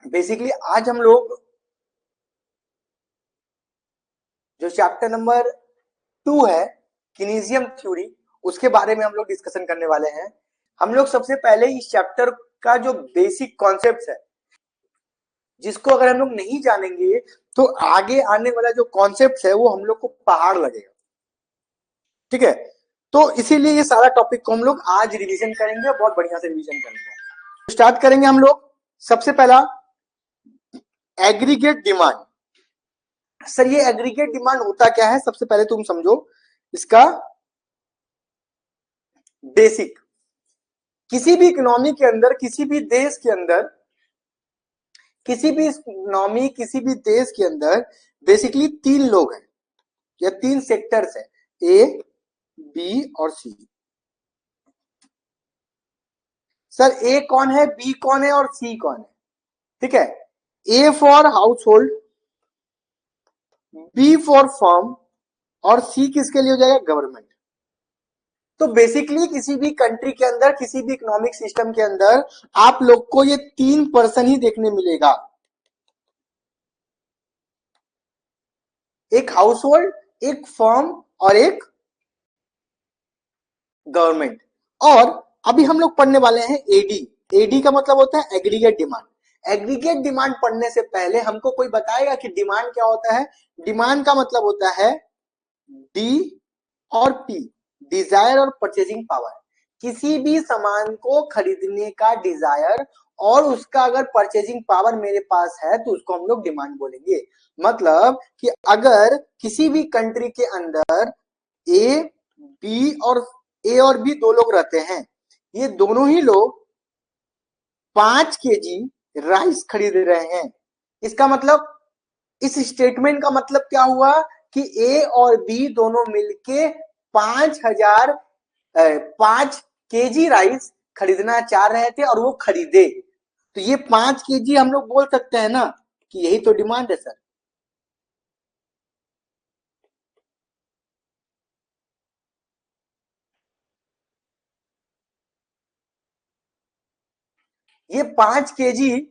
Basically आज हम लोग जो चैप्टर नंबर 2 है किनेसियम थ्योरी, उसके बारे में हम लोग डिस्कशन करने वाले हैं। हम लोग सबसे पहले इस चैप्टर का जो बेसिक कॉन्सेप्ट है, जिसको अगर हम लोग नहीं जानेंगे तो आगे आने वाला जो कॉन्सेप्ट है वो हम लोग को पहाड़ लगेगा। ठीक है, तो इसीलिए ये सारा टॉपिक को हम लोग आज रिवीजन करेंगे, बहुत बढ़िया से रिवीजन करेंगे। स्टार्ट करेंगे हम लोग। सबसे पहला एग्रीगेट डिमांड। सर ये एग्रीगेट डिमांड होता क्या है, सबसे पहले तुम समझो इसका बेसिक। किसी भी इकोनॉमी के अंदर, किसी भी देश के अंदर, किसी भी इकोनॉमी, किसी भी देश के अंदर बेसिकली तीन लोग हैं या तीन सेक्टर्स हैं, ए, बी और सी। सर ए कौन है, बी कौन है और सी कौन है? ठीक है, A for household, B for firm और सी किसके लिए हो जाएगा? गवर्नमेंट। तो बेसिकली किसी भी कंट्री के अंदर, किसी भी इकोनॉमिक सिस्टम के अंदर आप लोग को ये तीन पर्सन ही देखने मिलेगा, एक हाउस होल्ड, एक फर्म और एक गवर्नमेंट। और अभी हम लोग पढ़ने वाले हैं एडी। एडी का मतलब होता है एग्रीगेट डिमांड। एग्रीगेट डिमांड पढ़ने से पहले हमको कोई बताएगा कि डिमांड क्या होता है? डिमांड का मतलब होता है डी और पी, डिजायर और परचेजिंग पावर। किसी भी सामान को खरीदने का डिजायर और उसका अगर परचेजिंग पावर मेरे पास है तो उसको हम लोग डिमांड बोलेंगे। मतलब कि अगर किसी भी कंट्री के अंदर ए बी और ए और बी दो लोग रहते हैं, ये दोनों ही लोग 5 kg राइस खरीद रहे हैं, इसका मतलब, इस स्टेटमेंट का मतलब क्या हुआ कि ए और बी दोनों मिलके 5,000 5 kg राइस खरीदना चाह रहे थे और वो खरीदे। तो ये 5 kg हम लोग बोल सकते हैं ना कि यही तो डिमांड है सर। ये 5 kg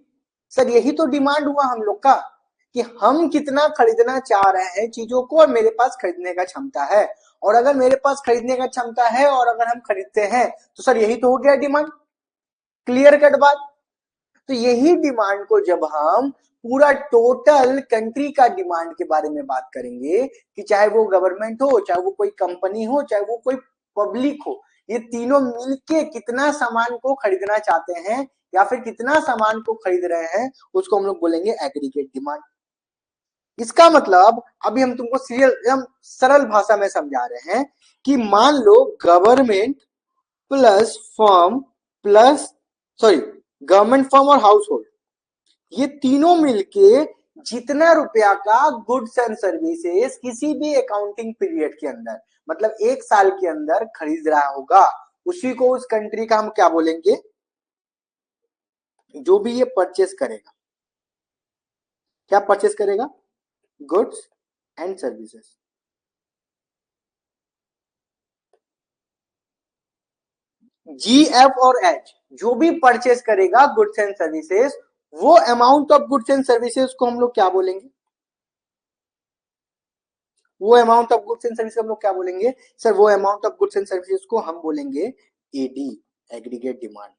सर यही तो डिमांड हुआ हम लोग का, कि हम कितना खरीदना चाह रहे हैं चीजों को और मेरे पास खरीदने का क्षमता है। और अगर मेरे पास खरीदने का क्षमता है और अगर हम खरीदते हैं तो सर यही तो हो गया डिमांड। क्लियर कट बात। तो यही डिमांड को जब हम पूरा टोटल कंट्री का डिमांड के बारे में बात करेंगे, कि चाहे वो गवर्नमेंट हो, चाहे वो कोई कंपनी हो, चाहे वो कोई पब्लिक हो, ये तीनों मिलके कितना सामान को खरीदना चाहते हैं या फिर कितना सामान को खरीद रहे हैं, उसको हम लोग बोलेंगे एग्रीगेट डिमांड। इसका मतलब अभी हम तुमको सीरियल एकदम सरल भाषा में समझा रहे हैं कि मान लो government plus firm plus, sorry, government firm और हाउस होल्ड, ये तीनों मिलके जितना रुपया का गुड्स एंड सर्विसेज किसी भी अकाउंटिंग पीरियड के अंदर, मतलब 1 साल के अंदर खरीद रहा होगा, उसी को उस कंट्री का हम क्या बोलेंगे? जो भी ये परचेस करेगा, क्या परचेस करेगा? Goods and services. G, F और एच जो भी परचेस करेगा गुड्स एंड सर्विसेज, वो amount of goods and services को हम लोग क्या बोलेंगे? वो amount of goods and services हम लोग क्या बोलेंगे सर? वो amount of goods and services को हम बोलेंगे एडी, एग्रीगेट डिमांड।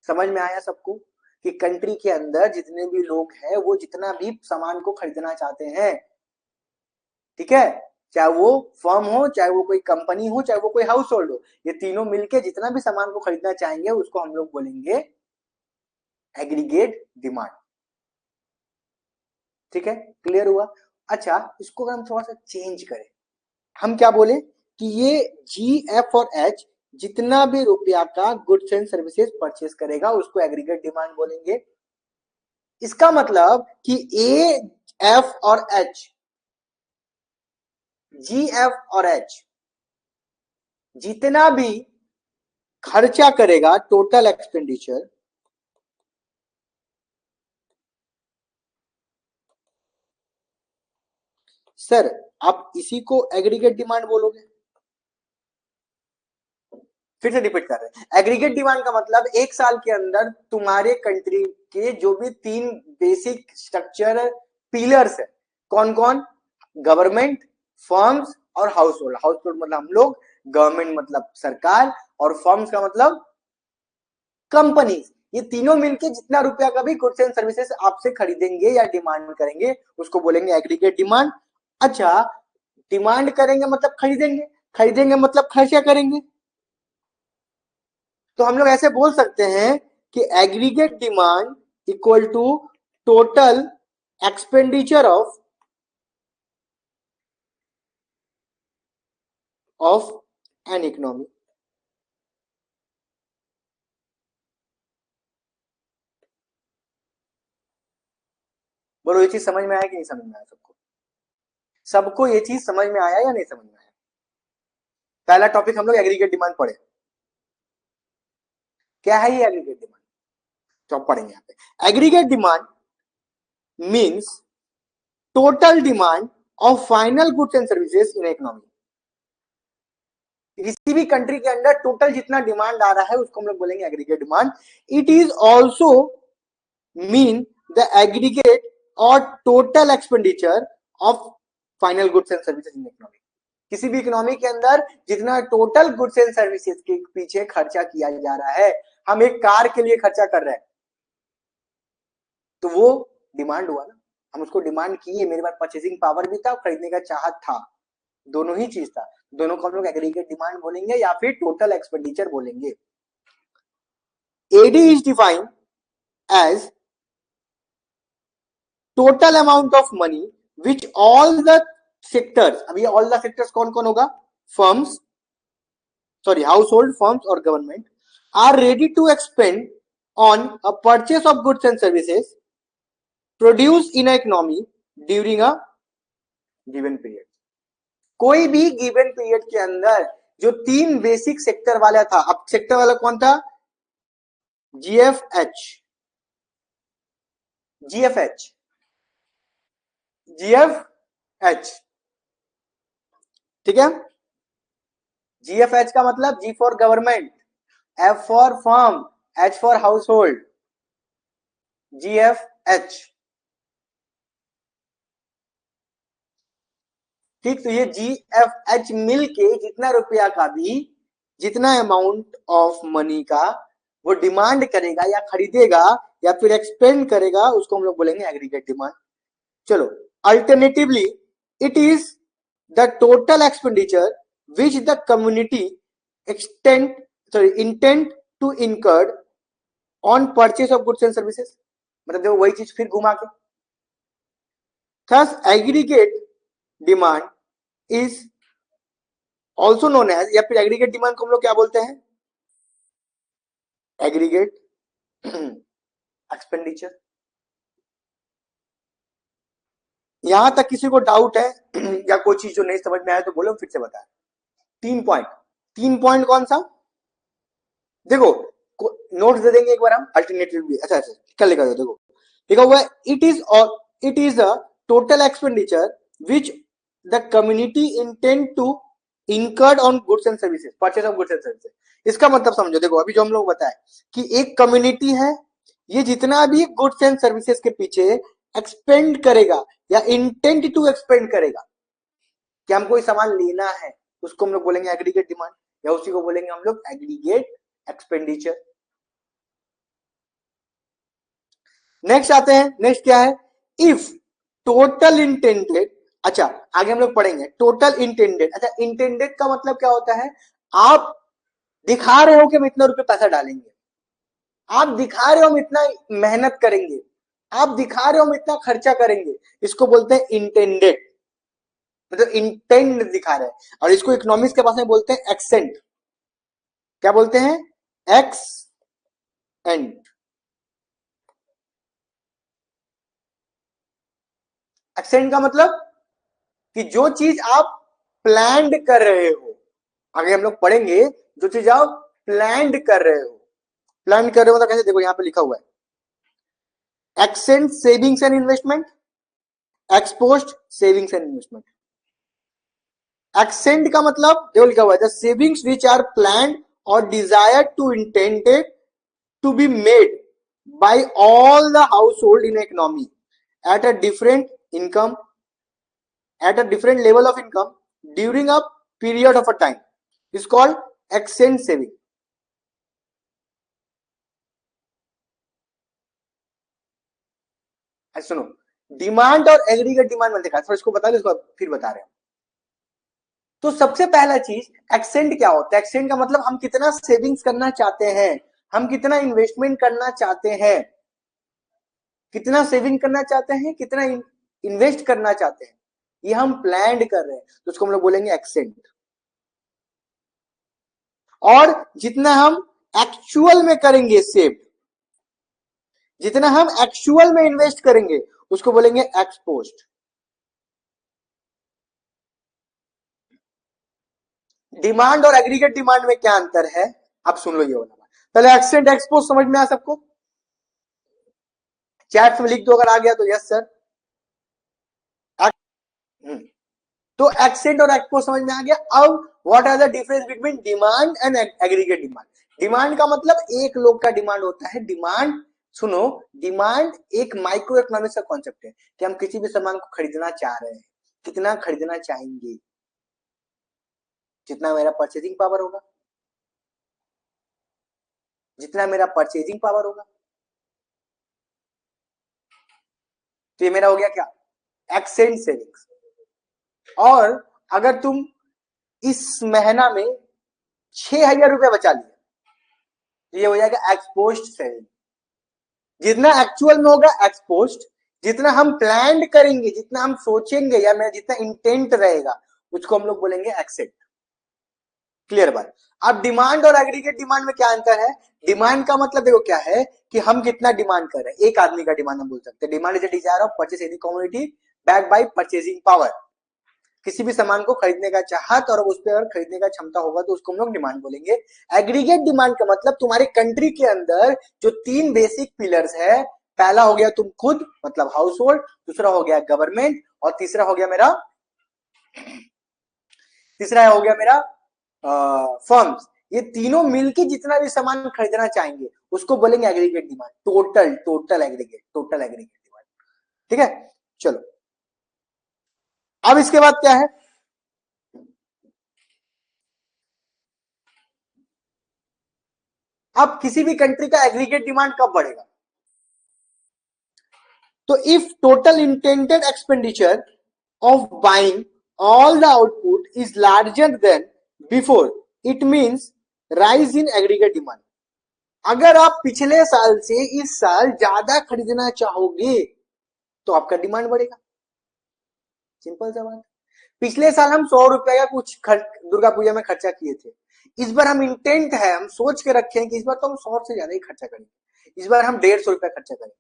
समझ में आया सबको कि कंट्री के अंदर जितने भी लोग हैं वो जितना भी सामान को खरीदना चाहते हैं, ठीक है, चाहे वो फर्म हो, चाहे वो कोई कंपनी हो, चाहे वो कोई हाउस होल्ड हो, ये तीनों मिलके जितना भी सामान को खरीदना चाहेंगे उसको हम लोग बोलेंगे एग्रीगेट डिमांड। ठीक है, क्लियर हुआ? अच्छा, इसको अगर हम थोड़ा सा चेंज करें, हम क्या बोले कि ये जी, एफ और एच जितना भी रुपया का गुड्स एंड सर्विसेज परचेस करेगा उसको एग्रीगेट डिमांड बोलेंगे। इसका मतलब कि ए, एफ और एच, जी, एफ और एच जितना भी खर्चा करेगा, टोटल एक्सपेंडिचर, सर आप इसी को एग्रीगेट डिमांड बोलोगे। फिर से रिपीट कर रहे हैं, एग्रीगेट डिमांड का मतलब एक साल के अंदर तुम्हारे कंट्री के जो भी 3 बेसिक स्ट्रक्चर पिलर्स है, कौन कौन, गवर्नमेंट, फर्म्स और हाउस होल्ड। हाउस होल्ड मतलब हम लोग, गवर्नमेंट मतलब सरकार, और फर्म्स का मतलब कंपनीज। ये तीनों मिलके जितना रुपया का भी गुड्स एंड सर्विसेज आपसे खरीदेंगे या डिमांड करेंगे उसको बोलेंगे एग्रीगेट डिमांड। अच्छा, डिमांड करेंगे मतलब खरीदेंगे, खरीदेंगे मतलब खर्चा करेंगे। तो हम लोग ऐसे बोल सकते हैं कि aggregate demand equal to total expenditure of an economy. बोलो ये चीज समझ में आया कि नहीं समझ में आया सबको? सबको ये चीज समझ में आया या नहीं समझ में आया? पहला टॉपिक हम लोग एग्रीगेट डिमांड पढ़े। क्या है ये एग्रीगेट डिमांड? तो आप पढ़ेंगे यहाँ पे। Aggregate demand means total demand of final goods and services in economy. किसी भी कंट्री के अंदर टोटल जितना डिमांड आ रहा है उसको हम लोग बोलेंगे aggregate demand. It is also mean the aggregate और total expenditure of final goods and services in economy. किसी भी इकोनॉमी के अंदर जितना टोटल गुड्स एंड सर्विसेज के पीछे खर्चा किया जा रहा है, हम एक कार के लिए खर्चा कर रहे हैं तो वो डिमांड हुआ ना, हम उसको डिमांड किए, मेरे पास परचेसिंग पावर भी था, खरीदने का चाहत था, दोनों ही चीज था, दोनों को हम लोग एग्रीगेट डिमांड बोलेंगे या फिर टोटल एक्सपेंडिचर बोलेंगे। AD is defined as total amount of money which all the sectors, अब ये ऑल द सेक्टर्स कौन कौन होगा, firms, sorry household, firms और government are ready to expend on a purchase of goods and services produce in a economy during a given period. कोई भी given period के अंदर जो 3 बेसिक सेक्टर वाला था, अब सेक्टर वाला कौन था, जीएफएच, जीएफएच, जीएफएच, ठीक है। जीएफएच का मतलब G for government, F for firm, H for household, GFH, ठीक। तो ये जीएफएच मिल के जितना रुपया का भी, जितना अमाउंट ऑफ मनी का वो डिमांड करेगा या खरीदेगा या फिर एक्सपेंड करेगा उसको हम लोग बोलेंगे एग्रीगेट डिमांड। चलो, alternatively it is the total expenditure which the community extend sorry intent to incurred on purchase of goods and services. मतलब देखो वही चीज फिर घुमा के, thus aggregate demand is also known as, या फिर एग्रीगेट डिमांड को हम लोग क्या बोलते हैं, एग्रीगेट एक्सपेंडिचर। यहां तक किसी को डाउट है या कोई चीज जो नहीं समझ में आया तो बोलो, फिर से बताएं। 3 पॉइंट, 3 पॉइंट कौन सा, देखो नोट्स दे देंगे एक बार हम, अल्टरनेटिव भी, अच्छा अच्छा क्या लिखा है देखो, लिखा हुआ है it is a total expenditure which the community intend to incurred on goods and services, purchase of goods and services. इसका मतलब समझो, देखो अभी जो हम लोग बताए कि एक कम्युनिटी है, ये जितना भी गुड्स एंड सर्विसेज के पीछे एक्सपेंड करेगा या इंटेंट टू एक्सपेंड करेगा, कि हम कोई सामान लेना है, उसको हम लोग बोलेंगे एग्रीगेट डिमांड, या उसी को बोलेंगे हम लोग एग्रीगेट एक्सपेंडिचर। नेक्स्ट आते हैं, नेक्स्ट क्या है, इफ टोटल इंटेंडेड, अच्छा आगे हम लोग पढ़ेंगे टोटल इंटेंडेड। अच्छा, इंटेंडेड का मतलब क्या होता है, आप दिखा रहे हो कि हम इतना रुपए पैसा डालेंगे, आप दिखा रहे हो हम इतना मेहनत करेंगे, आप दिखा रहे हो हम इतना खर्चा करेंगे, इसको बोलते हैं इंटेंडेड, मतलब इंटेंड दिखा रहे हैं। और इसको इकोनॉमिक्स के पास में बोलते हैं एक्सेंट, क्या बोलते हैं, एक्स एंड। एक्सेंट का मतलब कि जो चीज आप प्लान्ड कर रहे हो, आगे हम लोग पढ़ेंगे, जो चीज आप प्लान्ड कर रहे हो, प्लान कर रहे हो मतलब कैसे, देखो यहां पे लिखा हुआ है ex ante savings and investment, ex post savings and investment. Ex ante का मतलब देखो लिखा हुआ है the savings which are planned or desired to intended to be made by all the household in economy at a different income, at a different level of income during a period of a time is called accent saving. सुनो, demand और aggregate demand में देखा, थोड़ा इसको बता दो, इसको फिर बता रहे हैं। तो सबसे पहला चीज एक्सेंट क्या होता है? एक्सेंट का मतलब हम कितना सेविंग्स करना चाहते हैं, हम कितना इन्वेस्टमेंट करना चाहते हैं, कितना सेविंग करना चाहते हैं, कितना इन्वेस्ट करना चाहते हैं, ये हम प्लान कर रहे हैं, तो उसको हम लोग बोलेंगे एक्सेंट। और जितना हम एक्चुअल में करेंगे सेव, जितना हम एक्चुअल में इन्वेस्ट करेंगे उसको बोलेंगे एक्सपोज्ड। डिमांड और एग्रीगेट डिमांड में क्या अंतर है, अब सुन लो ये वाला। पहले एक्सेंट एक्सपोज समझ में आ सबको? चैट में लिख दो अगर आ गया तो यस सर। तो एक्सेंट और एक्सपोज समझ में आ गया। अब what are the difference between demand and aggregate demand? Demand का मतलब एक लोग का डिमांड होता है। डिमांड, सुनो, डिमांड एक माइक्रो इकोनॉमिक्स का कॉन्सेप्ट है कि हम किसी भी सामान को खरीदना चाह रहे हैं, कितना खरीदना चाहेंगे, जितना मेरा परचेजिंग पावर होगा, जितना मेरा परचेजिंग पावर होगा। तो ये मेरा हो गया क्या, एक्सेंट सेविंग्स। और अगर तुम इस महीना में 6,000 रुपया बचा लिया तो ये हो जाएगा एक्सपोज्ड सेविंग। जितना एक्चुअल में होगा एक्सपोज्ड, जितना हम प्लान करेंगे, जितना हम सोचेंगे या मेरा जितना इंटेंट रहेगा उसको हम लोग बोलेंगे एक्सेंट। क्लियर बात? अब डिमांड और एग्रीगेट डिमांड में क्या अंतर है? डिमांड का मतलब देखो क्या है कि हम कितना डिमांड कर रहे हैं, एक आदमी का डिमांड हम बोल सकते हैं। Demand is a desire of purchase any commodity backed by purchasing power. किसी भी सामान को खरीदने का चाहत और उस पर अगर खरीदने का क्षमता होगा तो उसको हम लोग डिमांड बोलेंगे। एग्रीगेट डिमांड का मतलब तुम्हारे कंट्री के अंदर जो 3 बेसिक पिलर्स है, पहला हो गया तुम खुद मतलब हाउस होल्ड, दूसरा हो गया गवर्नमेंट, और तीसरा हो गया मेरा फर्म्स। ये तीनों मिलके जितना भी सामान खरीदना चाहेंगे उसको बोलेंगे aggregate demand. Total aggregate demand. ठीक है, चलो अब इसके बाद क्या है, अब किसी भी कंट्री का एग्रीगेट डिमांड कब बढ़ेगा? तो if total intended expenditure of buying all the output is larger than before, it means rise in aggregate demand. अगर आप पिछले साल से इस साल ज्यादा खरीदना चाहोगे तो आपका डिमांड बढ़ेगा। सिंपल सा बात। पिछले साल हम 100 रुपए का कुछ दुर्गा पूजा में खर्चा किए थे, इस बार हम इंटेंट है, हम सोच के रखे हैं कि इस बार तो हम 100 से ज्यादा ही खर्चा करेंगे, इस बार हम 150 रुपया खर्चा करेंगे।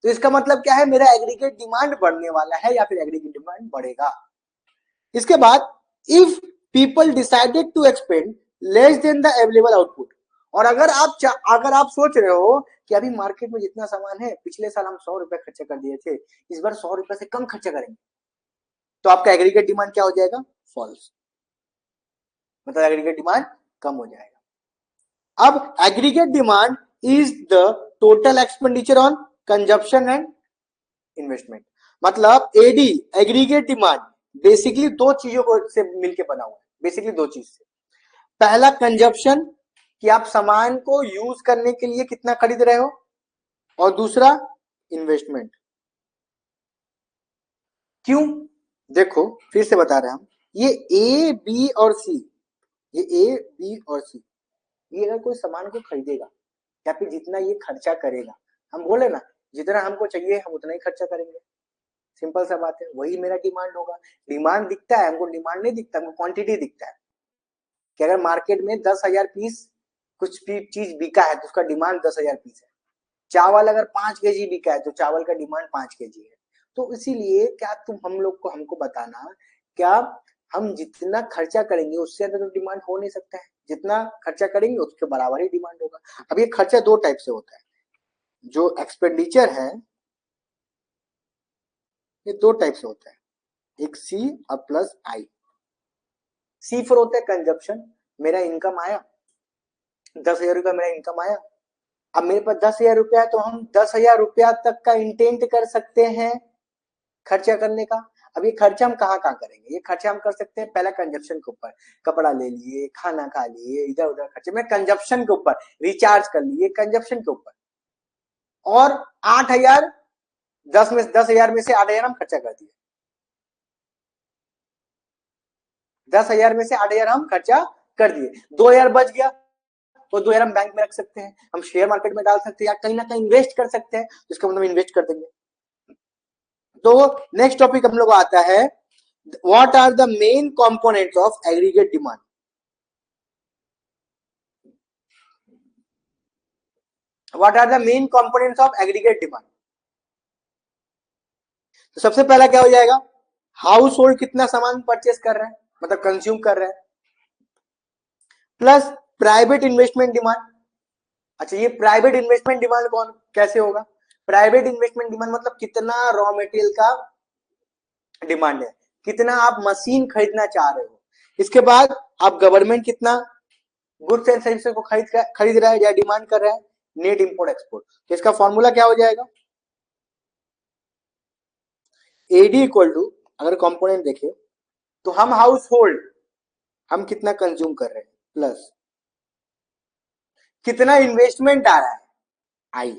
तो इसका मतलब क्या है, मेरा एग्रीगेट डिमांड बढ़ने वाला है या फिर एग्रीगेट डिमांड बढ़ेगा। इसके बाद if people decided to expend less than the available output, और अगर आप सोच रहे हो कि अभी मार्केट में जितना सामान है, पिछले साल हम 100 रुपया खर्चा कर दिए थे, इस बार 100 रुपया से कम खर्चा करेंगे, तो आपका एग्रीगेट डिमांड क्या हो जाएगा, फॉल्स, मतलब एग्रीगेट डिमांड कम हो जाएगा। अब aggregate demand is the total expenditure on consumption and investment. मतलब एडी, एग्रीगेट डिमांड, बेसिकली दो चीजों को से मिलकर बना हुआ है, बेसिकली दो चीज से। पहला कंजप्शन, कि आप सामान को यूज करने के लिए कितना खरीद रहे हो, और दूसरा इन्वेस्टमेंट। क्यों, देखो फिर से बता रहे हैं हम, ये ए बी और सी, ये ए बी और सी, ये अगर कोई सामान को खरीदेगा या फिर जितना ये खर्चा करेगा, हम बोले ना जितना हमको चाहिए हम उतना ही खर्चा करेंगे। सिंपल सा बात है, वही मेरा डिमांड होगा। डिमांड दिखता है हमको, डिमांड नहीं दिखता हमको, क्वांटिटी दिखता है कि अगर मार्केट में 10,000 पीस कुछ भी चीज बिका है तो उसका डिमांड 10,000 पीस है। चावल अगर 5 केजी बिका है तो चावल का डिमांड 5 केजी है। तो इसीलिए क्या तुम हम लोग को हमको बताना, क्या हम जितना खर्चा करेंगे उससे ज्यादा तो डिमांड हो नहीं सकता है, जितना खर्चा करेंगे उसके बराबर ही डिमांड होगा। अब ये खर्चा दो टाइप से होता है, जो एक्सपेंडिचर है ये दो टाइप से होता है, एक सी और प्लस आई। सी फॉर होता है कंजप्शन, मेरा इनकम आया 10,000 रुपया मेरा इनकम आया। अब मेरे पास 10,000 रुपया है, तो हम 10,000 रुपया तक का इंटेंट कर सकते हैं खर्चा करने का। अब ये खर्चा हम कहाँ कहाँ करेंगे? ये खर्चा हम कर सकते हैं पहला कंजप्शन के ऊपर, कपड़ा ले लिए, खाना खा लिए, इधर उधर खर्चे में कंजप्शन के ऊपर, रिचार्ज कर लिए कंजप्शन के ऊपर। और 8,000, 10,000 में से 8,000 हम खर्चा कर दिए। 10,000 में से 8,000 हम खर्चा कर दिए, 2,000 बच गया, तो 2,000 हम बैंक में रख सकते हैं, हम शेयर मार्केट में डाल सकते हैं, या कहीं ना कहीं इन्वेस्ट कर सकते हैं, जिसको मतलब इन्वेस्ट कर देंगे। तो नेक्स्ट टॉपिक हम लोग आता है, what are the main components of aggregate demand. What are the main components of aggregate demand. तो सबसे पहला क्या हो जाएगा, हाउस होल्ड कितना सामान परचेस कर रहा है, मतलब कंज्यूम कर रहा है, प्लस प्राइवेट इन्वेस्टमेंट डिमांड। अच्छा, ये प्राइवेट इन्वेस्टमेंट डिमांड कौन कैसे होगा? प्राइवेट इन्वेस्टमेंट डिमांड मतलब कितना रॉ मटेरियल का डिमांड है, कितना आप मशीन खरीदना चाह रहे हो। इसके बाद आप गवर्नमेंट कितना गुड्स एंड सर्विसेज को खरीद रहा है या डिमांड कर रहा है, नेट इंपोर्ट एक्सपोर्ट। तो इसका फॉर्मूला क्या हो जाएगा, एडी इक्वल टू, अगर कंपोनेंट देखें तो हम हाउस होल्ड हम कितना कंज्यूम कर रहे हैं, प्लस कितना इन्वेस्टमेंट आ रहा है, आई,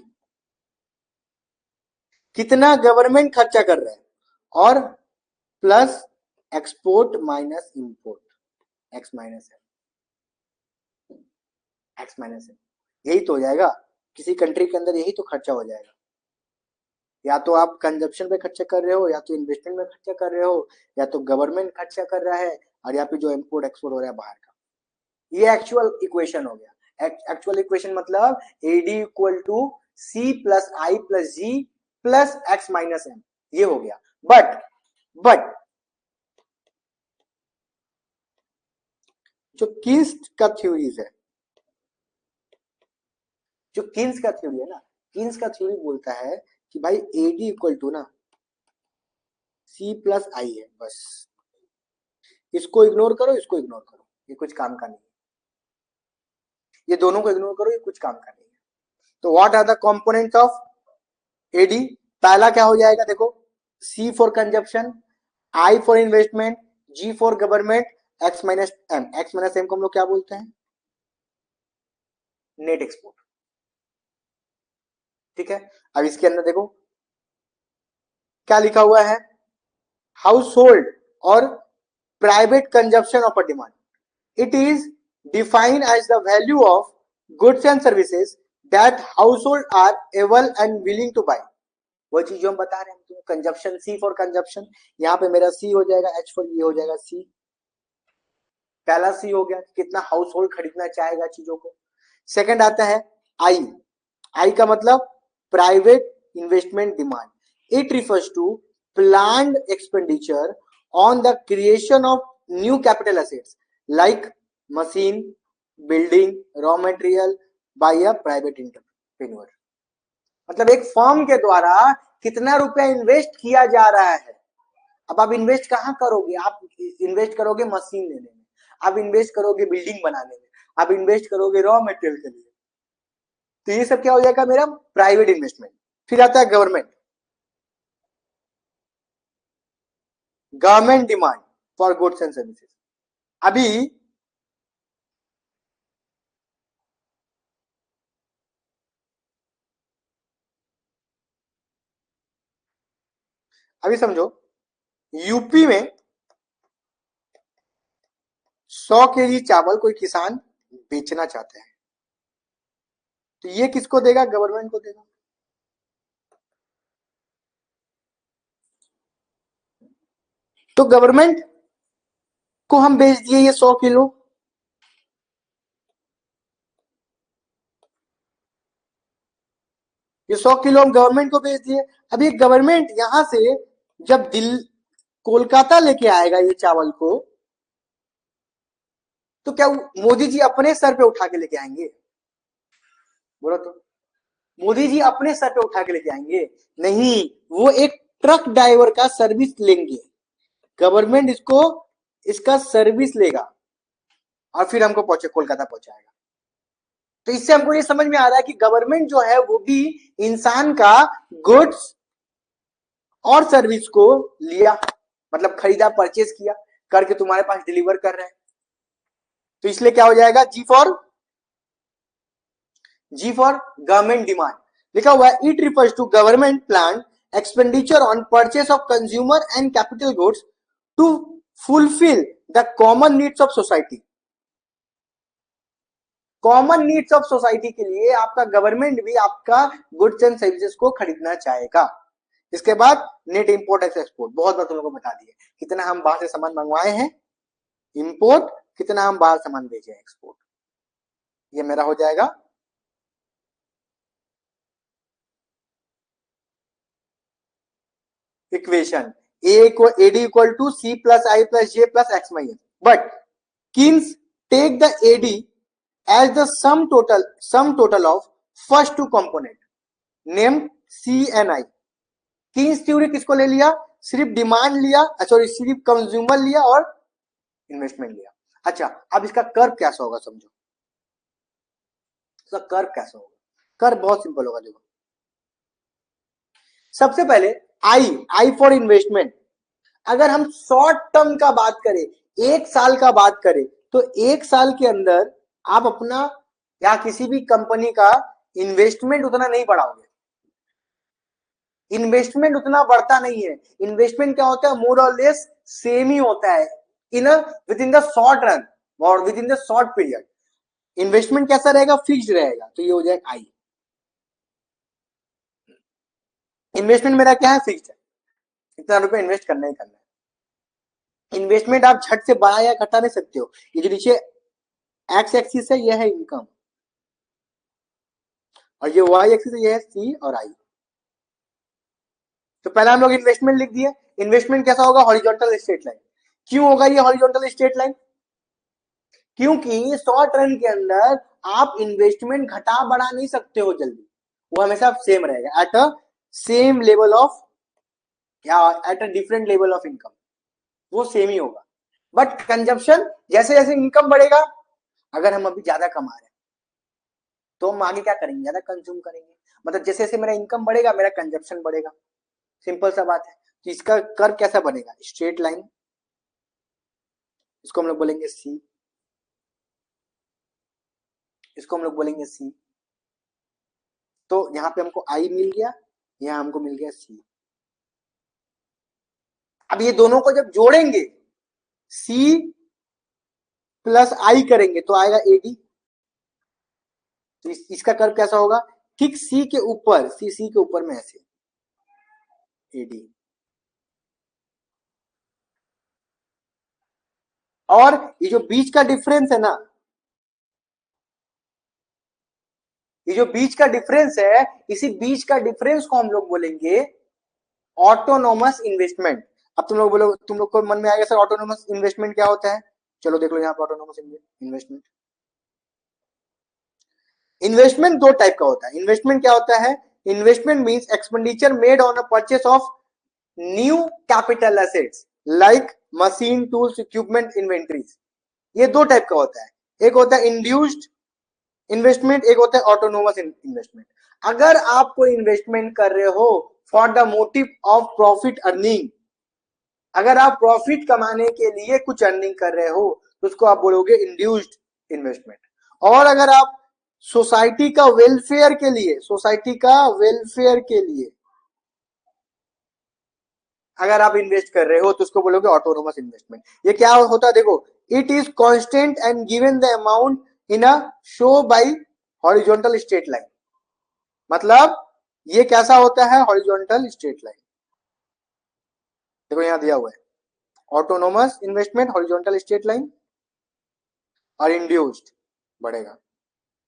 कितना गवर्नमेंट खर्चा कर रहा है, और plus export minus import, x minus है, एक्स माइनस है, यही तो हो जाएगा। किसी कंट्री के अंदर यही तो खर्चा हो जाएगा, या तो आप कंजप्शन पे खर्चा कर रहे हो, या तो इन्वेस्टमेंट में खर्चा कर रहे हो, या तो गवर्नमेंट खर्चा कर रहा है, और या फिर जो इंपोर्ट एक्सपोर्ट हो रहा है बाहर का। ये एक्चुअल इक्वेशन हो गया। एक्चुअल इक्वेशन मतलब AD equal to C plus I plus G plus X minus M, ये हो गया। बट जो कीन्स का थ्योरीज है, जो कीन्स का थ्योरी है ना, कीन्स का थ्योरी बोलता है कि भाई एडी इक्वल टू ना सी प्लस आई है, बस इसको इग्नोर करो, इसको इग्नोर करो, ये कुछ काम का नहीं है, ये दोनों को इग्नोर करो, ये कुछ काम का नहीं है। तो what are the components of AD, पहला क्या हो जाएगा देखो, C for consumption, I for investment, G for government, X minus M. X minus M को हम लोग क्या बोलते हैं, नेट एक्सपोर्ट। ठीक है, अब इसके अंदर देखो क्या लिखा हुआ है, हाउस होल्ड और private consumption of a demand, it is defined as the value of goods and services that household are able and willing to buy। वो चीज जो हम बता रहे हैं, कंजप्शन, सी फॉर कंजप्शन, यहाँ पे मेरा सी हो जाएगा, एच फॉर ये हो जाएगा सी, पहला सी हो गया, कितना हाउस होल्ड खरीदना चाहेगा चीजों को। सेकंड आता है आई, आई का मतलब private investment demand, it refers to planned expenditure on the creation of new capital assets like machine, building, raw material by a private entrepreneur. मतलब एक फर्म के द्वारा कितना रुपया इन्वेस्ट किया जा रहा है। अब आप इन्वेस्ट कहाँ करोगे, आप इन्वेस्ट करोगे मशीन लेने में, आप इन्वेस्ट करोगे बिल्डिंग बनाने में, आप इन्वेस्ट करोगे रॉ मटेरियल के लिए। तो ये सब क्या हो जाएगा मेरा प्राइवेट इन्वेस्टमेंट। फिर आता है government, government demand for goods and services. अभी समझो, यूपी में 100 केजी चावल कोई किसान बेचना चाहते हैं, तो ये किसको देगा, गवर्नमेंट को देगा। तो गवर्नमेंट को हम बेच दिए ये 100 किलो, ये 100 किलो हम गवर्नमेंट को बेच दिए। अब ये गवर्नमेंट यहां से जब कोलकाता लेके आएगा ये चावल को, तो क्या मोदी जी अपने सर पे उठा के लेके आएंगे, बोलो तो, मोदी जी अपने सर पे उठा के लेके आएंगे? नहीं, वो एक ट्रक ड्राइवर का सर्विस लेंगे, गवर्नमेंट इसको इसका सर्विस लेगा और फिर हमको कोलकाता पहुंचाएगा। तो इससे हमको ये समझ में आ रहा है कि गवर्नमेंट जो है वो भी इंसान का गुड्स और सर्विस को लिया, मतलब खरीदा, परचेज किया, करके तुम्हारे पास डिलीवर कर रहे हैं। तो इसलिए क्या हो जाएगा, जी फॉर गवर्नमेंट डिमांड लिखा हुआ है। It refers to government plan expenditure on purchase of consumer and capital goods to fulfil the common needs of society. Common needs of society के लिए आपका गवर्नमेंट भी आपका गुड्स एंड सर्विसेज को खरीदना चाहेगा। इसके बाद नेट इंपोर्ट एक्सपोर्ट, बहुत बार तुम लोगों को बता दिए कितना हम बाहर से सामान मंगवाए हैं इंपोर्ट, कितना हम बाहर सामान भेजे एक्सपोर्ट। ये मेरा हो जाएगा equation AD equal to C plus I plus J plus X minus, but Keynes take the AD as the sum total of first two component named C and I। Keynes theory किसको ले लिया, सिर्फ demand लिया, sorry सिर्फ consumer लिया और investment लिया। अच्छा, अब इसका कर्व कैसा होगा समझो, इसका कर्व कैसा होगा, कर्व बहुत सिंपल होगा। देखो सबसे पहले आई फॉर इन्वेस्टमेंट, अगर हम शॉर्ट टर्म का बात करें, एक साल का बात करें, तो एक साल के अंदर आप अपना या किसी भी कंपनी का इन्वेस्टमेंट उतना नहीं बढ़ाओगे। इन्वेस्टमेंट उतना बढ़ता नहीं है। इन्वेस्टमेंट क्या होता है, मोर और लेस सेम ही होता है within the short run और within the short period. Investment कैसा रहेगा, फिक्स्ड रहेगा। तो ये हो जाएगा आई। इन्वेस्टमेंट मेरा क्या है, फिक्स्ड है, इतना रुपए इन्वेस्ट करना ही करना है। इन्वेस्टमेंट आप झट से बढ़ा या घटा नहीं सकते हो। ये जो नीचे एक्स एक्सिस है ये है इनकम, और ये वाई एक्सिस है ये है सी और आई। तो पहले हम लोग इन्वेस्टमेंट लिख दिए। इन्वेस्टमेंट कैसा होगा, हॉरिजॉन्टल स्ट्रेट लाइन। क्यों होगा ये हॉरिजॉन्टल स्ट्रेट लाइन, क्योंकि शॉर्ट रन के अंदर आप इन्वेस्टमेंट घटा बढ़ा नहीं सकते हो जल्दी, वो हमेशा सेम रहेगा at a same level of या at a different level of income, वो सेम ही होगा। बट कंजप्शन जैसे जैसे इनकम बढ़ेगा, अगर हम अभी ज्यादा कमा रहे हैं तो हम आगे क्या करेंगे, ज्यादा कंज्यूम करेंगे। मतलब जैसे जैसे मेरा इनकम बढ़ेगा मेरा कंजप्शन बढ़ेगा, सिंपल सा बात है। तो इसका कर्व कैसा बनेगा, स्ट्रेट लाइन, इसको हम लोग बोलेंगे सी, इसको हम लोग बोलेंगे सी। तो यहाँ पे हमको आई मिल गया, यहाँ हमको मिल गया सी। अब ये दोनों को जब जोड़ेंगे, सी प्लस आई करेंगे तो आएगा एडी। तो इसका कर्व कैसा होगा, ठीक सी के ऊपर, सी के ऊपर में ऐसे एडी। और ये जो बीच का डिफरेंस है ना, ये जो बीच का डिफरेंस है, इसी बीच का डिफरेंस को हम लोग बोलेंगे ऑटोनोमस इन्वेस्टमेंट। अब तुम लोग बोलो, तुम लोग को मन में आएगा सर ऑटोनोमस इन्वेस्टमेंट क्या होता है। चलो देख लो यहाँ पर ऑटोनोमस इन्वेस्टमेंट। इन्वेस्टमेंट दो टाइप का होता है। इन्वेस्टमेंट क्या होता है, investment means expenditure made on a purchase of new capital assets like machine, tools, equipment, inventories. ये दो टाइप का होता है, एक होता है इंड्यूस्ड इन्वेस्टमेंट, एक होता है ऑटोनोमस इन्वेस्टमेंट। अगर आप कोई इन्वेस्टमेंट कर रहे हो for the motive of profit earning, अगर आप प्रॉफिट कमाने के लिए कुछ अर्निंग कर रहे हो तो उसको आप बोलोगे इंड्यूस्ड इन्वेस्टमेंट। और अगर आप सोसाइटी का वेलफेयर के लिए, सोसाइटी का वेलफेयर के लिए अगर आप इन्वेस्ट कर रहे हो तो उसको बोलोगे ऑटोनोमस इन्वेस्टमेंट। ये क्या होता है देखो, it is constant and given the amount in a show by horizontal straight line. मतलब ये कैसा होता है, हॉरिजॉन्टल स्ट्रेट लाइन। देखो यहां दिया हुआ है autonomous investment, horizontal straight line और इंड्यूस्ड बढ़ेगा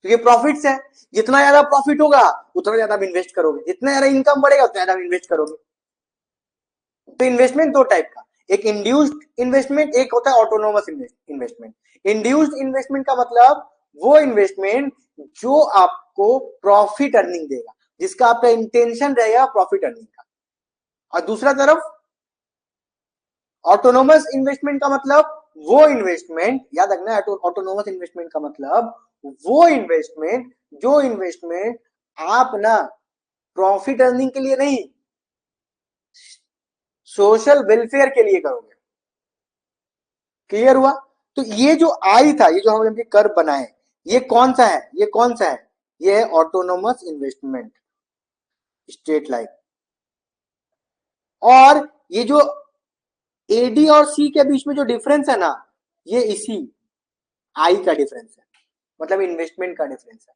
क्योंकि प्रॉफिट्स है। जितना ज्यादा प्रॉफिट होगा उतना ज्यादा इन्वेस्ट करोगे, जितना ज्यादा इनकम बढ़ेगा उतना ज्यादा इन्वेस्ट करोगे। तो इन्वेस्टमेंट दो टाइप का, एक इंड्यूस्ड इन्वेस्टमेंट, एक होता है ऑटोनोमस इन्वेस्टमेंट। इंड्यूस्ड इन्वेस्टमेंट का मतलब वो इन्वेस्टमेंट जो आपको प्रॉफिट अर्निंग देगा, जिसका आपका इंटेंशन रहेगा प्रॉफिट अर्निंग का। और दूसरा तरफ ऑटोनोमस इन्वेस्टमेंट का मतलब वो इन्वेस्टमेंट, याद रखना ऑटोनोमस इन्वेस्टमेंट का मतलब वो इन्वेस्टमेंट, जो इन्वेस्टमेंट आप ना प्रॉफिट अर्निंग के लिए नहीं, सोशल वेलफेयर के लिए करोगे। क्लियर हुआ? तो ये जो आई था, ये जो हमने कर्व बनाए, ये कौन सा है, ये कौन सा है, ये है ऑटोनोमस इन्वेस्टमेंट स्ट्रेट लाइन। और ये जो एडी और सी के बीच में जो डिफरेंस है ना, ये इसी आई का डिफरेंस है, मतलब इन्वेस्टमेंट का डिफरेंस है,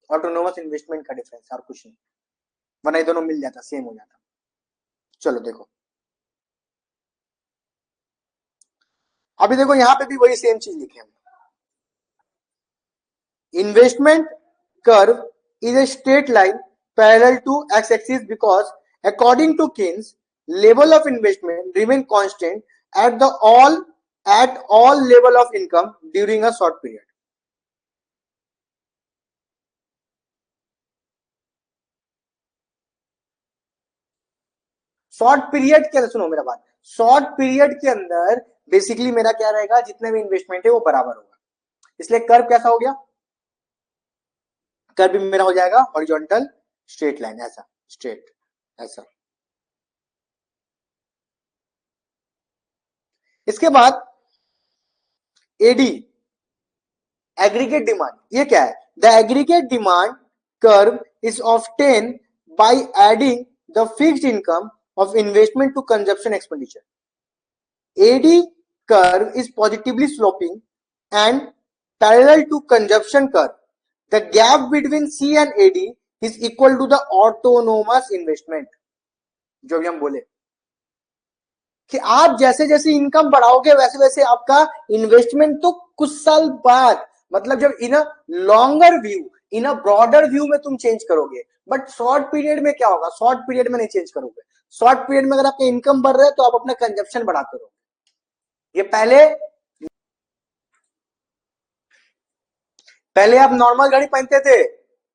ऑटोनोमस इन्वेस्टमेंट का डिफरेंस है और कुछ नहीं, वरना ये दोनों मिल जाता, सेम हो जाता। चलो देखो, अभी देखो यहां पे भी वही सेम चीज लिखे हम। Investment curve is a straight line parallel to x-axis because, according to Keynes, level of investment remain constant at all level of income during a short period. Short period के अंदर, सुनो मेरा बात, शॉर्ट पीरियड के अंदर basically मेरा क्या रहेगा, जितने भी इन्वेस्टमेंट है वो बराबर होगा, इसलिए कर्व कैसा हो गया, कर्व भी मेरा हो जाएगा हॉरिजॉन्टल स्ट्रेट लाइन, ऐसा स्ट्रेट, ऐसा। इसके बाद एडी, एग्रीगेट डिमांड, ये क्या है, the aggregate demand curve is obtain by adding the fixed income of investment to consumption expenditure. AD curve is positively sloping and parallel to consumption curve. The gap between C and AD is equal to the autonomous investment. जो भी हम बोले कि आप जैसे जैसे income बढ़ाओगे वैसे वैसे आपका इन्वेस्टमेंट तो कुछ साल बाद, मतलब जब in a longer view, in a broader view में तुम चेंज करोगे, बट शॉर्ट पीरियड में क्या होगा, शॉर्ट पीरियड में नहीं चेंज करोगे। शॉर्ट पीरियड में अगर आपका इनकम बढ़ रहा है तो आप अपना कंजप्शन बढ़ाते रहोगे। ये पहले आप नॉर्मल गाड़ी पहनते थे,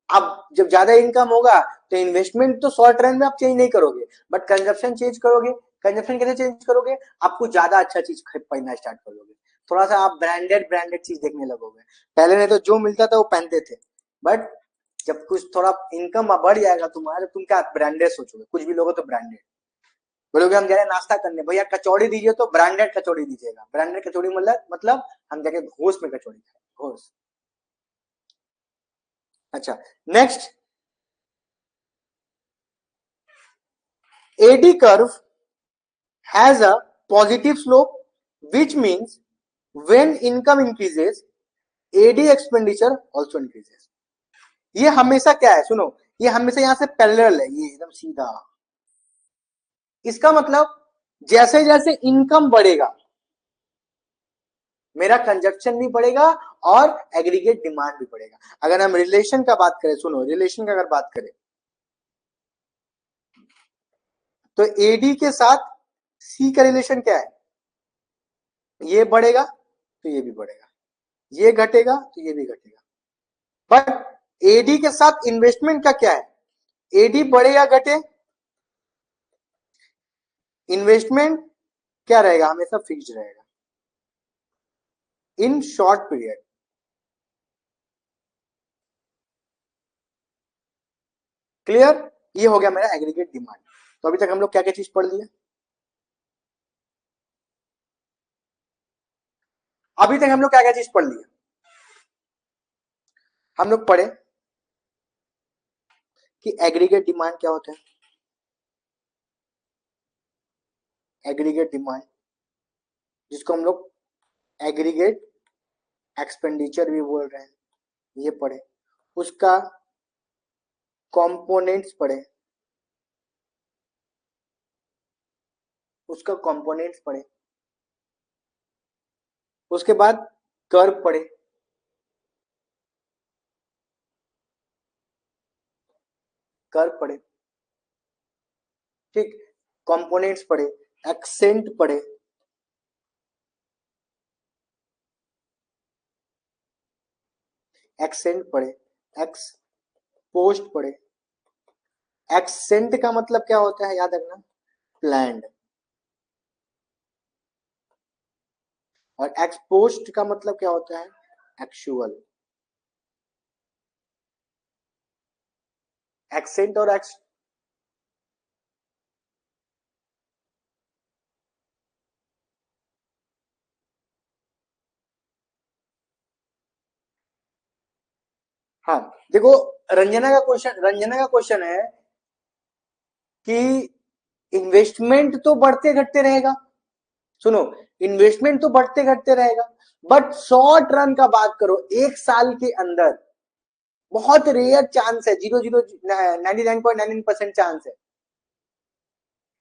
अब जब ज्यादा इनकम होगा तो इन्वेस्टमेंट तो शॉर्ट रन में आप चेंज नहीं करोगे, बट कंजप्शन चेंज करोगे। कंजप्शन कैसे चेंज करोगे, आपको ज्यादा अच्छा चीज पहनना स्टार्ट करोगे, थोड़ा सा आप ब्रांडेड ब्रांडेड चीज देखने लगोगे। पहले नहीं तो जो मिलता था वो पहनते थे, बट जब कुछ थोड़ा इनकम बढ़ जाएगा तुम्हारा, तुम क्या ब्रांडेड सोचोगे, कुछ भी लोगो तो ब्रांडेड बोलोगे। हम जा रहे हैं नाश्ता करने, भैया कचौड़ी दीजिए, तो ब्रांडेड कचौड़ी दीजिएगा। ब्रांडेड कचौड़ी मतलब हम जाके घोष में कचौड़ी खाए, घोष। अच्छा, next, AD curve has a positive slope, which means when income increases, AD expenditure also increases. ये हमेशा क्या है, सुनो, ये हमेशा यहां से पैरेलल है, ये एकदम सीधा। इसका मतलब जैसे जैसे इनकम बढ़ेगा मेरा कंजप्शन भी बढ़ेगा और एग्रीगेट डिमांड भी बढ़ेगा। अगर हम रिलेशन का बात करें, सुनो रिलेशन का अगर बात करें, तो एडी के साथ सी का रिलेशन क्या है, ये बढ़ेगा तो ये भी बढ़ेगा, ये घटेगा तो ये भी घटेगा। बट एडी के साथ इन्वेस्टमेंट का क्या है, एडी बढ़े या घटे, इन्वेस्टमेंट क्या रहेगा, हमेशा फिक्स्ड रहेगा इन शॉर्ट पीरियड। क्लियर? ये हो गया मेरा एग्रीगेट डिमांड। तो अभी तक हम लोग क्या क्या चीज पढ़ लिए, अभी तक हम लोग क्या क्या चीज पढ़ लिए, हम लोग पढ़े कि एग्रीगेट डिमांड क्या होता है, एग्रीगेट डिमांड जिसको हम लोग एग्रीगेट एक्सपेंडिचर भी बोल रहे हैं, ये पढ़े। उसका कंपोनेंट्स पढ़े, उसका कंपोनेंट्स पढ़े। उसके बाद कर्व पढ़े, कर्व पढ़े, ठीक, कंपोनेंट्स पढ़े, एक्सेंट पढ़े, एक्सेंट पढ़े, एक्स पोस्ट पढ़े। एक्सेंट का मतलब क्या होता है, याद रखना, प्लैंड। और एक्सपोस्ट का मतलब क्या होता है? एक्चुअल। एक्सेंट और हाँ देखो, रंजना का क्वेश्चन है कि इन्वेस्टमेंट तो बढ़ते घटते रहेगा, सुनो, इन्वेस्टमेंट तो बढ़ते घटते रहेगा, बट शॉर्ट रन का बात करो, एक साल के अंदर बहुत रेयर चांस है, 99.99% चांस है,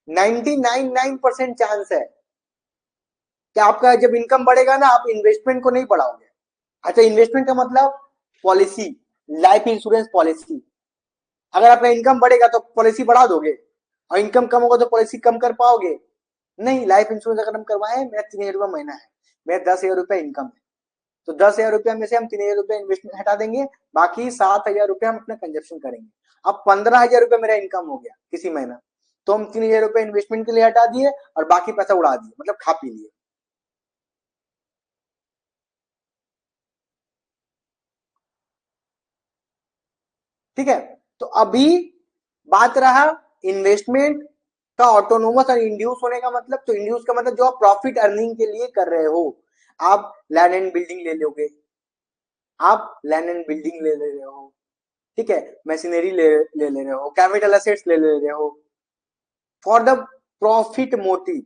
99.9% चांस है कि आपका जब इनकम बढ़ेगा ना, आप इन्वेस्टमेंट को नहीं बढ़ाओगे। अच्छा, इन्वेस्टमेंट का मतलब पॉलिसी, लाइफ इंश्योरेंस पॉलिसी। अगर आपका इनकम बढ़ेगा तो पॉलिसी बढ़ा दोगे, और इनकम कम होगा तो पॉलिसी कम कर पाओगे? नहीं। लाइफ इंश्योरेंस अगर हम करवाएं, मेरा 3,000 रुपया महीना है, मेरा 10,000 रुपया इनकम है, तो 10,000 रुपया में से हम 3,000 रुपया इन्वेस्टमेंट हटा देंगे, बाकी 7,000 रुपया हम अपना कंजप्शन करेंगे। अब 15,000 रुपया मेरा इनकम हो गया किसी महीना, तो हम 3,000 रुपया इन्वेस्टमेंट के लिए हटा दिए और बाकी पैसा उड़ा दिए, मतलब खा पी लिए। ठीक है, तो अभी बात रहा इन्वेस्टमेंट का ऑटोनोमस और इंड्यूस होने का मतलब। तो इंड्यूस का मतलब जो आप प्रॉफिट अर्निंग के लिए कर रहे हो, आप लैंड एंड बिल्डिंग ले लोगे, आप लैंड एंड बिल्डिंग ले ले रहे हो, ठीक है, मशीनरी ले रहे हो, कैपिटल असेट्स ले ले रहे हो फॉर द प्रॉफिट मोटिव,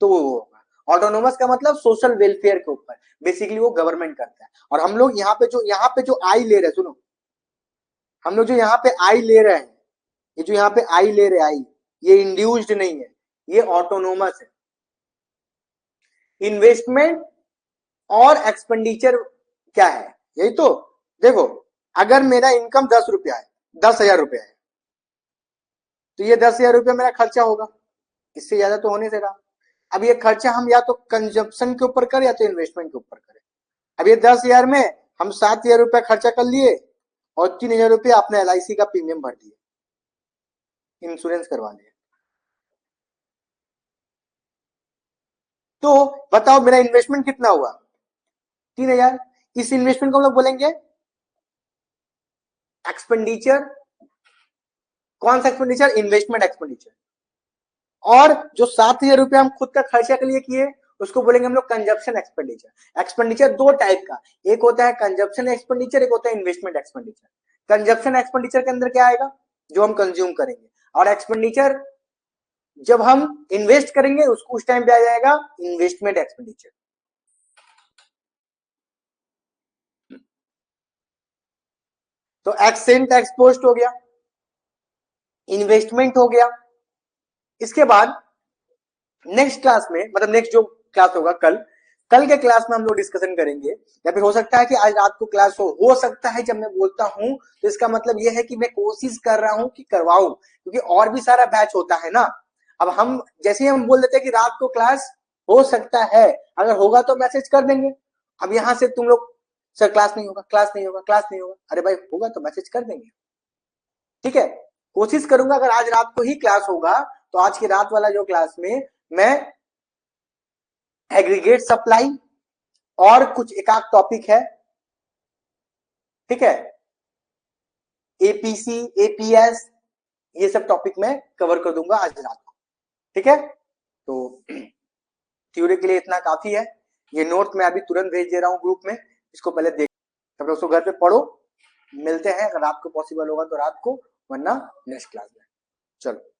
तो वो होगा। ऑटोनोमस का मतलब सोशल वेलफेयर के ऊपर, बेसिकली वो गवर्नमेंट करता है। और हम लोग यहाँ पे जो आई ले रहे हैं, सुनो, हम लोग जो यहाँ पे आई ले रहे हैं, ये जो यहाँ पे आई ले रहे हैं, आई, ये इंड्यूस्ड नहीं है, ये ऑटोनोमस है। इन्वेस्टमेंट और एक्सपेंडिचर क्या है, यही तो। देखो, अगर मेरा इनकम 10 रुपया है, 10,000 रुपया है, तो ये 10,000 रुपया मेरा खर्चा होगा, इससे ज्यादा तो होने से रहा। अब ये खर्चा हम या तो कंजप्शन के ऊपर करें या तो इन्वेस्टमेंट के ऊपर करें। अब ये 10,000 में हम 7,000 रुपया खर्चा कर लिए और 3,000 रुपया अपने LIC का प्रीमियम भर दिए, इंश्योरेंस करवा लिया। तो बताओ मेरा इन्वेस्टमेंट कितना हुआ? 3,000। इस इन्वेस्टमेंट को हम लोग बोलेंगे एक्सपेंडिचर। कौन सा एक्सपेंडिचर? Investment expenditure. और जो 7,000 रुपया हम खुद का खर्चा के लिए किए, उसको बोलेंगे हम लोग कंजप्शन एक्सपेंडिचर। एक्सपेंडिचर दो टाइप का, एक होता है कंजप्शन एक्सपेंडिचर, एक होता है इन्वेस्टमेंट एक्सपेंडिचर। कंजप्शन एक्सपेंडिचर के अंदर क्या आएगा? जो हम कंज्यूम करेंगे। और एक्सपेंडिचर जब हम इन्वेस्ट करेंगे, उसको उस टाइम पे आ जाएगा इन्वेस्टमेंट एक्सपेंडिचर। तो एक्सेंट एक्सपोस्ट हो गया, इन्वेस्टमेंट हो गया। इसके बाद नेक्स्ट क्लास में, मतलब नेक्स्ट जो क्लास होगा कल के क्लास में हम लोग डिस्कशन करेंगे, या फिर हो सकता है कि आज रात को क्लास हो सकता है। जब मैं बोलता हूं तो इसका मतलब यह है कि मैं कोशिश कर रहा हूं कि करवाऊं, क्योंकि और भी सारा बैच होता है ना। अब हम जैसे ही हम बोल देते हैं कि रात को क्लास हो सकता है, अगर होगा तो मैसेज कर देंगे। अब यहां से तुम लोग, सर क्लास नहीं होगा, क्लास नहीं होगा, क्लास नहीं होगा, अरे भाई होगा तो मैसेज कर देंगे, ठीक है। कोशिश करूंगा अगर आज रात को ही क्लास होगा तो आज की रात वाला जो क्लास में मैं एग्रीगेट सप्लाई और कुछ एक आध टॉपिक है, ठीक है, APC, APS, ये सब टॉपिक मैं कवर कर दूंगा आज रात को, ठीक है। तो थ्योरी के लिए इतना काफी है। ये नोट मैं अभी तुरंत भेज दे रहा हूँ ग्रुप में, इसको पहले देख, तब उसको घर पे पढ़ो। मिलते हैं, अगर रात को पॉसिबल होगा तो रात को, वरना नेक्स्ट क्लास में। चलो।